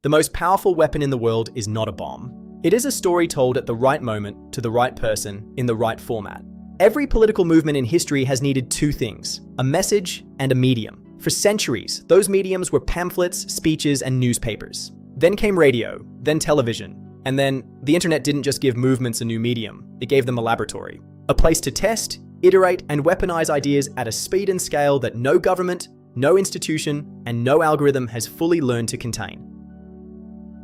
The most powerful weapon in the world is not a bomb. It is a story told at the right moment, to the right person, in the right format. Every political movement in history has needed two things: a message and a medium. For centuries, those mediums were pamphlets, speeches, and newspapers. Then came radio, then television, and then the internet didn't just give movements a new medium, it gave them a laboratory. A place to test, iterate, and weaponize ideas at a speed and scale that no government, no institution, and no algorithm has fully learned to contain.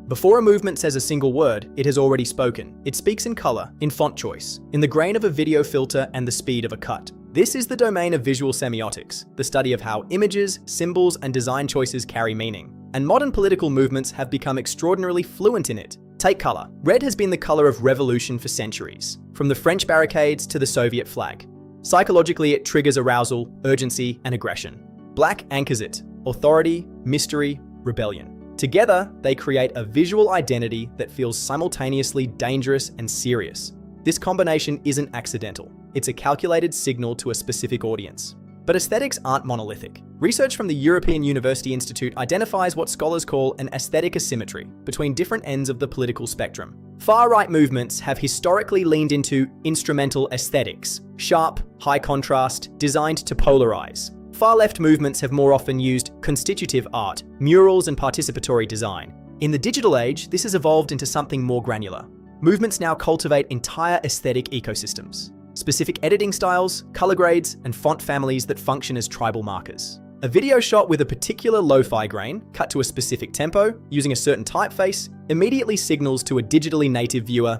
Before a movement says a single word, it has already spoken. It speaks in color, in font choice, in the grain of a video filter and the speed of a cut. This is the domain of visual semiotics, the study of how images, symbols, and design choices carry meaning. And modern political movements have become extraordinarily fluent in it. Take color. Red has been the color of revolution for centuries, from the French barricades to the Soviet flag. Psychologically, it triggers arousal, urgency, and aggression. Black anchors it: authority, mystery, rebellion. Together, they create a visual identity that feels simultaneously dangerous and serious. This combination isn't accidental. It's a calculated signal to a specific audience. But aesthetics aren't monolithic. Research from the European University Institute identifies what scholars call an aesthetic asymmetry between different ends of the political spectrum. Far-right movements have historically leaned into instrumental aesthetics, sharp, high contrast, designed to polarize. Far-left movements have more often used constitutive art, murals, and participatory design. In the digital age, this has evolved into something more granular. Movements now cultivate entire aesthetic ecosystems, specific editing styles, color grades, and font families that function as tribal markers. A video shot with a particular lo-fi grain, cut to a specific tempo, using a certain typeface, immediately signals to a digitally native viewer,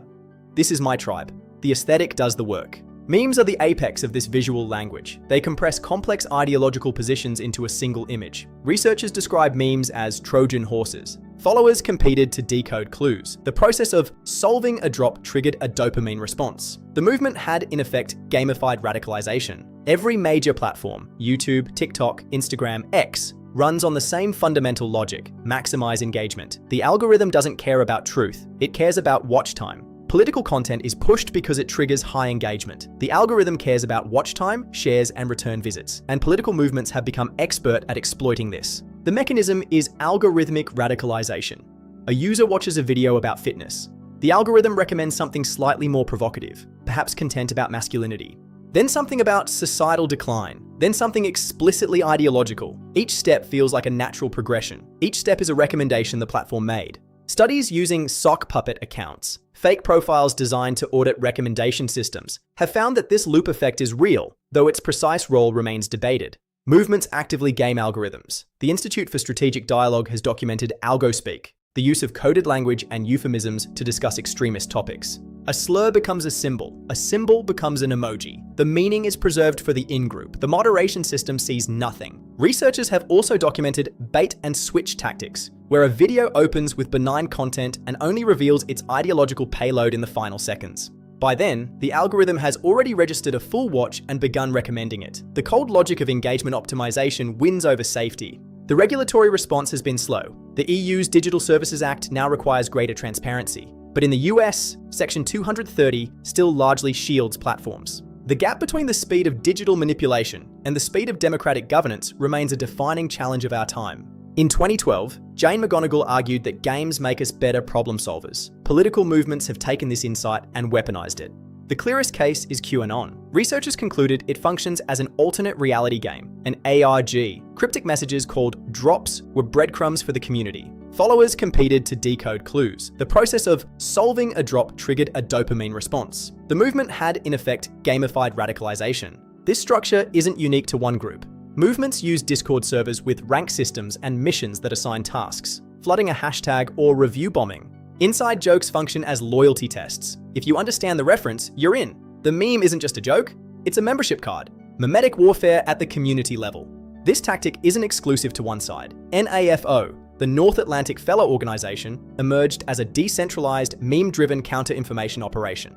"This is my tribe." The aesthetic does the work. Memes are the apex of this visual language. They compress complex ideological positions into a single image. Researchers describe memes as Trojan horses. Followers competed to decode clues. The process of solving a drop triggered a dopamine response. The movement had, in effect, gamified radicalization. Every major platform, YouTube, TikTok, Instagram, X, runs on the same fundamental logic: maximize engagement. The algorithm doesn't care about truth, it cares about watch time. Political content is pushed because it triggers high engagement. The algorithm cares about watch time, shares, and return visits, and political movements have become expert at exploiting this. The mechanism is algorithmic radicalization. A user watches a video about fitness. The algorithm recommends something slightly more provocative, perhaps content about masculinity. Then something about societal decline. Then something explicitly ideological. Each step feels like a natural progression. Each step is a recommendation the platform made. Studies using sock puppet accounts, fake profiles designed to audit recommendation systems, have found that this loop effect is real, though its precise role remains debated. Movements actively game algorithms. The Institute for Strategic Dialogue has documented algospeak, the use of coded language and euphemisms to discuss extremist topics. A slur becomes a symbol becomes an emoji. The meaning is preserved for the in-group. The moderation system sees nothing. Researchers have also documented bait and switch tactics, where a video opens with benign content and only reveals its ideological payload in the final seconds. By then, the algorithm has already registered a full watch and begun recommending it. The cold logic of engagement optimization wins over safety. The regulatory response has been slow. The EU's Digital Services Act now requires greater transparency. But in the US, Section 230 still largely shields platforms. The gap between the speed of digital manipulation and the speed of democratic governance remains a defining challenge of our time. In 2012, Jane McGonigal argued that games make us better problem solvers. Political movements have taken this insight and weaponized it. The clearest case is QAnon. Researchers concluded it functions as an alternate reality game, an ARG. Cryptic messages called drops were breadcrumbs for the community. Followers competed to decode clues. The process of solving a drop triggered a dopamine response. The movement had, in effect, gamified radicalization. This structure isn't unique to one group. Movements use Discord servers with rank systems and missions that assign tasks, flooding a hashtag or review bombing. Inside jokes function as loyalty tests. If you understand the reference, you're in. The meme isn't just a joke, it's a membership card. Memetic warfare at the community level. This tactic isn't exclusive to one side. NAFO, the North Atlantic Fellow Organization, emerged as a decentralized, meme-driven counter-information operation.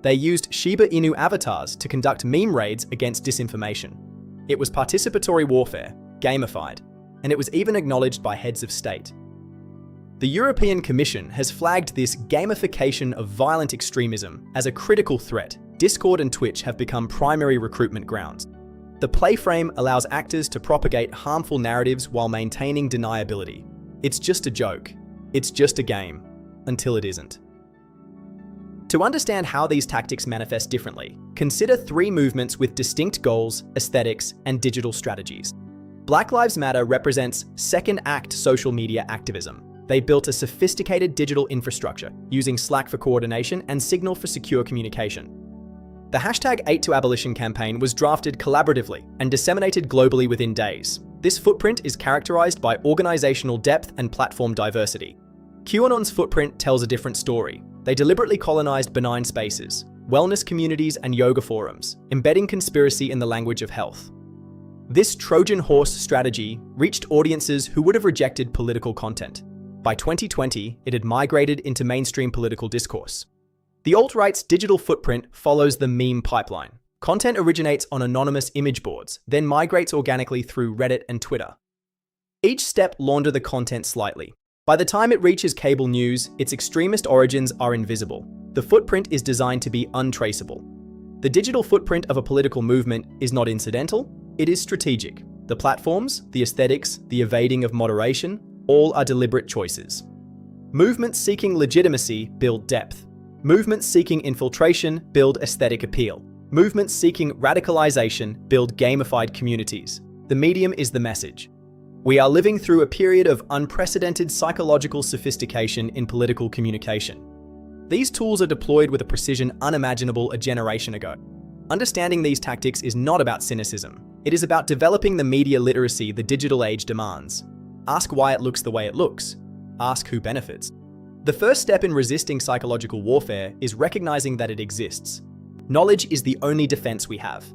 They used Shiba Inu avatars to conduct meme raids against disinformation. It was participatory warfare, gamified, and it was even acknowledged by heads of state. The European Commission has flagged this gamification of violent extremism as a critical threat. Discord and Twitch have become primary recruitment grounds. The playframe allows actors to propagate harmful narratives while maintaining deniability. It's just a joke. It's just a game, until it isn't. To understand how these tactics manifest differently, consider 3 movements with distinct goals, aesthetics, and digital strategies. Black Lives Matter represents second-act social media activism. They built a sophisticated digital infrastructure, using Slack for coordination and Signal for secure communication. The hashtag 8to Abolition campaign was drafted collaboratively and disseminated globally within days. This footprint is characterized by organizational depth and platform diversity. QAnon's footprint tells a different story. They deliberately colonized benign spaces, wellness communities, and yoga forums, embedding conspiracy in the language of health. This Trojan horse strategy reached audiences who would have rejected political content. By 2020, it had migrated into mainstream political discourse. The alt-right's digital footprint follows the meme pipeline. Content originates on anonymous image boards, then migrates organically through Reddit and Twitter. Each step launder the content slightly. By the time it reaches cable news, its extremist origins are invisible. The footprint is designed to be untraceable. The digital footprint of a political movement is not incidental, it is strategic. The platforms, the aesthetics, the evading of moderation, all are deliberate choices. Movements seeking legitimacy build depth. Movements seeking infiltration build aesthetic appeal. Movements seeking radicalization build gamified communities. The medium is the message. We are living through a period of unprecedented psychological sophistication in political communication. These tools are deployed with a precision unimaginable a generation ago. Understanding these tactics is not about cynicism. It is about developing the media literacy the digital age demands. Ask why it looks the way it looks. Ask who benefits. The first step in resisting psychological warfare is recognizing that it exists. Knowledge is the only defense we have.